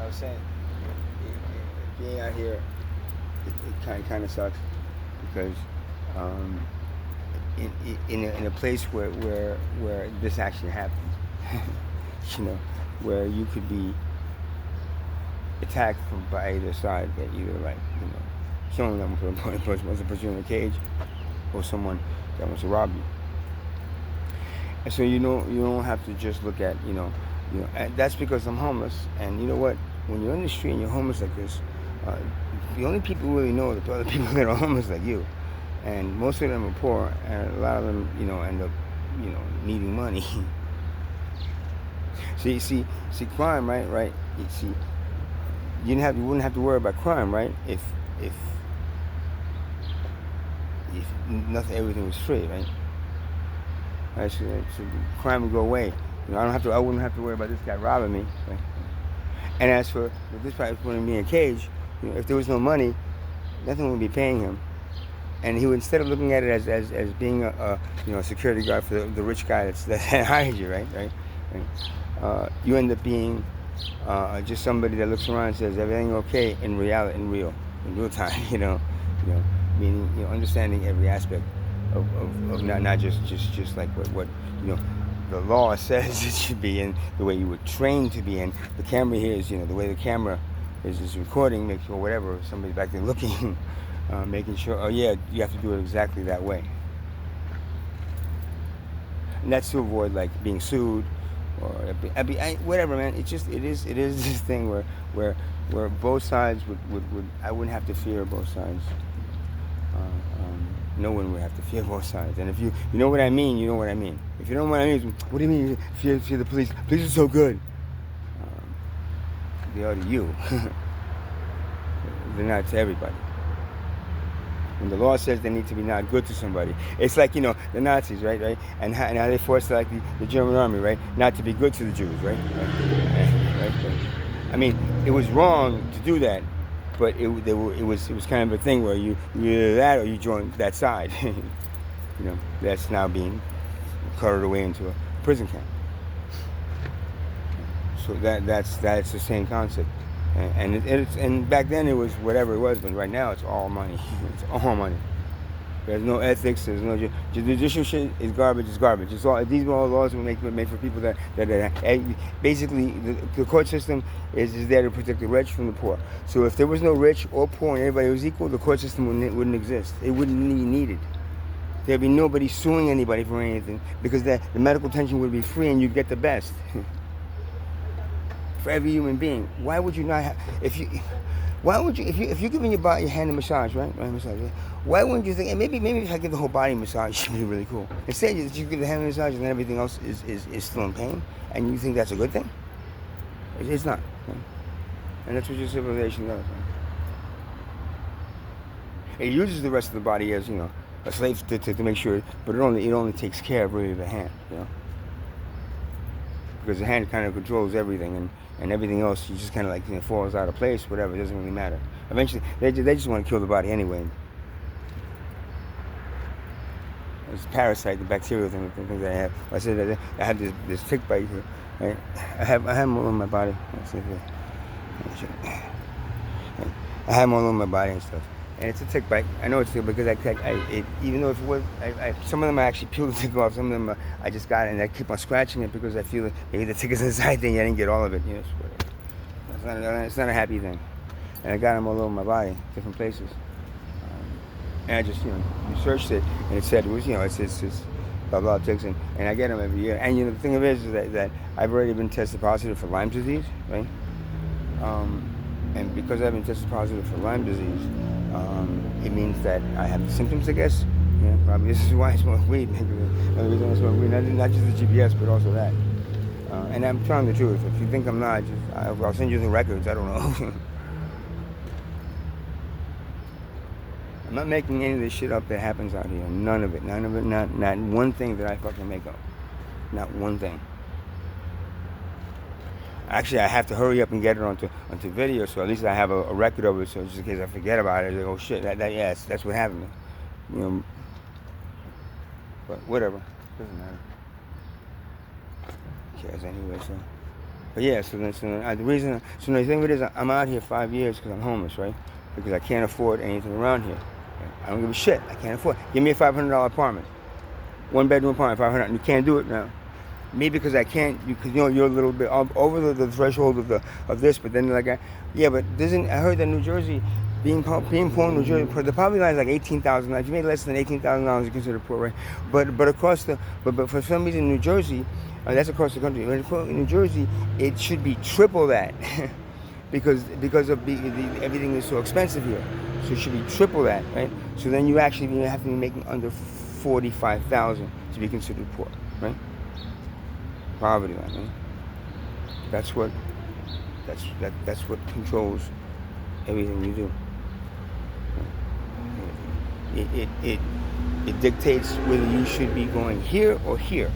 I was saying, being out here, it kind of sucks because um, in a place where this actually happens, you know, where you could be attacked from by either side, that either like someone that wants to put you in a cage, or someone that wants to rob you. And so you don't have to just look at and that's because I'm homeless. And you know what? When you're in the street and you're homeless like this, uh, the only people who really know are the other people that are homeless like you, and most of them are poor, and a lot of them end up needing money. See, crime, right? You see, you wouldn't have to worry about crime, right? If if nothing, everything was free, right? Right, so crime would go away. I wouldn't have to worry about this guy robbing me. Right? And as for this guy putting me in a cage, if there was no money, nothing would be paying him. And he would, instead of looking at it as being a security guard for the rich guy that hired you, right? You end up being just somebody that looks around and says everything okay in reality, in real time. Meaning understanding every aspect of not just like what the law says it should be, and the way you were trained to be. And the camera here is the way the camera is recording, make sure whatever somebody's back there looking, making sure. Oh yeah, you have to do it exactly that way. And that's to avoid like being sued or whatever, man. It is this thing where both sides would I wouldn't have to fear both sides. No one would have to fear both sides. And if you know what I mean, you know what I mean. If you don't know what I mean, what do you mean fear the police? Police are so good. They are to you. They're not to everybody. When the law says they need to be not good to somebody, it's like the Nazis, right? And how they forced like the German army, right, not to be good to the Jews, right? Right? I mean, it was wrong to do that, but it was kind of a thing where you either that or you join that side. That's now being carted away into a prison camp. So that's the same concept. And back then it was whatever it was, but right now it's all money. It's all money. There's no ethics. There's no judicial shit. Is garbage. It's garbage. It's all these are all laws were made for people that basically the court system is there to protect the rich from the poor. So if there was no rich or poor and everybody was equal, the court system wouldn't exist. It wouldn't be needed. There'd be nobody suing anybody for anything because the medical attention would be free and you'd get the best. For every human being, why would you not have, if you're giving your hand a massage, right? Why wouldn't you think, and maybe if I give the whole body massage, it should be really cool. Instead, you give the hand a massage and then everything else is still in pain, and you think that's a good thing? It's not. Right? And that's what your civilization does. Right? It uses the rest of the body as a slave to make sure, but it only takes care of really the hand, because the hand kind of controls everything, and everything else you just kind of like falls out of place, whatever. It doesn't really matter. Eventually, they just want to kill the body anyway. It's parasite, the bacterial thing, the things I have. I said that I have this tick bite here. Right? I have them all on my body. I have them all on my body and stuff. And it's a tick bite. I know it's still because even though if it was, some of them I actually peeled the tick off. Some of them I just got it and I keep on scratching it because I feel that maybe the tick is inside thing. I didn't get all of it. It's not a happy thing. And I got them all over my body, different places. And I just researched it and it said it was it's blah blah ticks and I get them every year. And the thing of it is that I've already been tested positive for Lyme disease, right? And because I've been tested positive for Lyme disease, it means that I have the symptoms, I guess. Probably this is why I smoke weed. Another reason I smoke weed, not just the GPS, but also that. And I'm telling the truth. If you think I'm not, I'll send you the records. I don't know. I'm not making any of this shit up that happens out here. None of it. Not one thing that I fucking make up. Not one thing. Actually, I have to hurry up and get it onto video, so at least I have a record of it. So just in case I forget about it, I go, oh shit, that's what happened. But whatever, doesn't matter. Who cares anyway? So But yeah, the reason, so the thing of it is, I'm out here 5 years because I'm homeless, right? Because I can't afford anything around here. I don't give a shit. I can't afford. Give me a $500 apartment, 1 bedroom apartment, 500. You can't do it now. Me because I can't. Because you're a little bit over the threshold of this. But then yeah, but doesn't I heard that New Jersey, being poor in New Jersey, the poverty line is like $18,000. If you made less than $18,000, you consider poor, right? But across but for some reason New Jersey, that's across the country. But in New Jersey, it should be triple that. because of everything is so expensive here, so it should be triple that, right? So then you actually have to be making under 45,000 to be considered poor, right? Poverty line, right? That's what controls everything you do. It dictates whether you should be going here or here,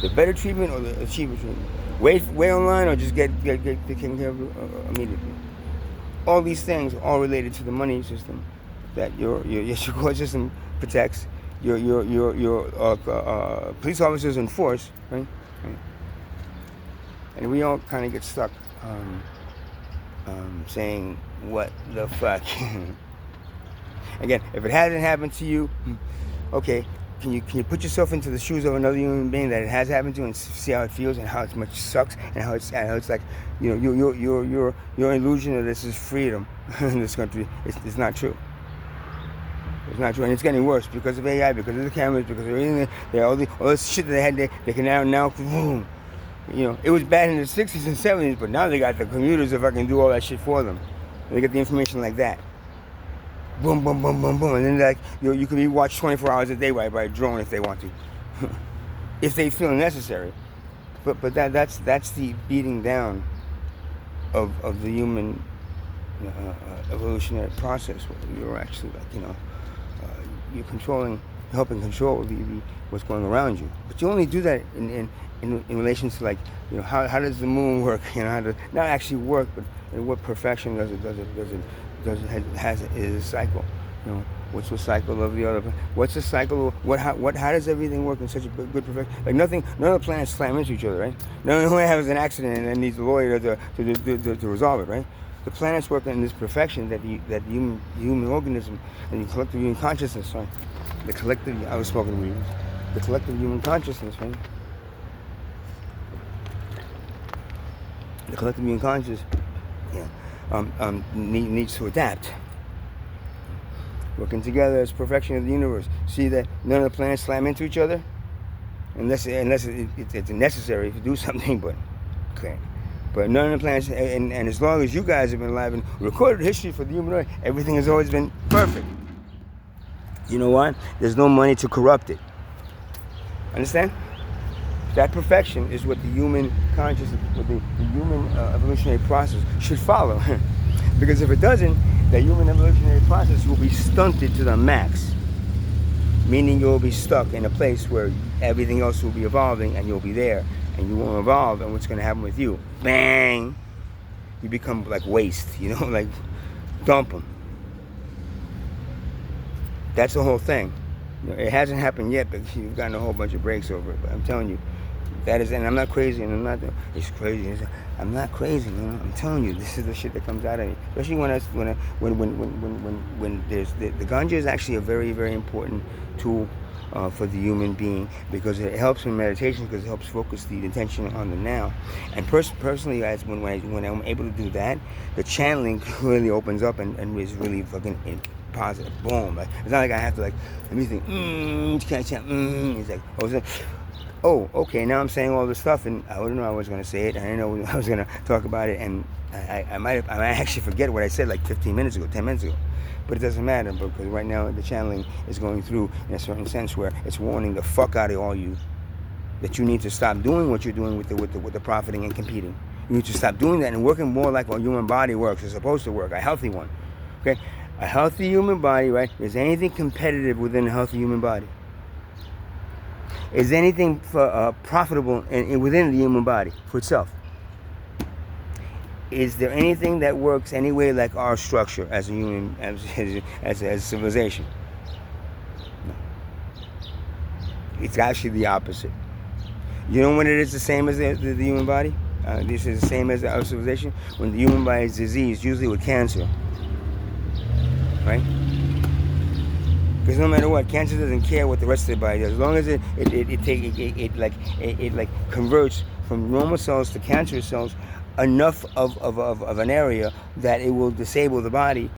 the better treatment or the cheaper treatment. Wait online or just get taken care of immediately. All these things are all related to the money system that your court system protects, your police officers enforce, right? And we all kind of get stuck saying, what the fuck? Again, if it hasn't happened to you, okay, can you put yourself into the shoes of another human being that it has happened to and see how it feels and how much sucks and how it's like, your illusion of this is freedom in this country. It's not true. It's not true, and it's getting worse because of AI, because of the cameras, because of everything. All this shit that they had, they can now boom. It was bad in the 60s and 70s, but now they got the computers that fucking do all that shit for them. They get the information like that. Boom, boom, boom, boom, boom. And then you can be watched 24 hours a day by a drone if they want to. If they feel necessary. But that's the beating down of the human evolutionary process. You're actually you're helping control what's going around you. But you only do that in relation to how does the moon work? How to not actually work, but in what perfection does it has a cycle? What's the cycle of the other? What's the cycle? How does everything work in such a good perfection? Like none of the planets slam into each other, right? None has an accident and then needs a lawyer to resolve it, right? The planets work in this perfection that the human organism and the collective human consciousness, right? The collective human consciousness, right? The collective human consciousness, needs to adapt. Working together as perfection of the universe. See that none of the planets slam into each other, unless it's necessary to do something. But okay, but none of the planets, and as long as you guys have been alive and recorded history for the human race, everything has always been perfect. You know why? There's no money to corrupt it. Understand? That perfection is what the human consciousness, what the human evolutionary process should follow. Because if it doesn't, the human evolutionary process will be stunted to the max. Meaning you'll be stuck in a place where everything else will be evolving and you'll be there and you won't evolve, and what's going to happen with you? Bang! You become like waste, like dump them. That's the whole thing. It hasn't happened yet, but you've gotten a whole bunch of breaks over it. But I'm telling you, that is, and I'm not crazy, and it's crazy. I'm not crazy, I'm telling you, this is the shit that comes out of me. Especially when there's the ganja is actually a very, very important tool for the human being, because it helps in meditation, because it helps focus the attention on the now. And personally, guys, when I'm able to do that, the channeling really opens up and is really fucking positive. Boom! It's not like I have to let me think. It's like, oh, okay, now I'm saying all this stuff, and I didn't know I was going to say it, and I didn't know I was going to talk about it, and I might actually forget what I said like 10 minutes ago. But it doesn't matter, because right now the channeling is going through in a certain sense where it's warning the fuck out of all you that you need to stop doing what you're doing with the profiting and competing. You need to stop doing that and working more like a human body works. It's supposed to work, a healthy one. Okay, a healthy human body, right? Is anything competitive within a healthy human body? Is anything profitable within the human body for itself? Is there anything that works anyway like our structure as a human, as a civilization? No. It's actually the opposite. You know when it is the same as the human body? This is the same as the other civilization. When the human body is diseased, usually with cancer, right? Because no matter what, cancer doesn't care what the rest of the body does. As long as it converts from normal cells to cancerous cells enough of an area that it will disable the body.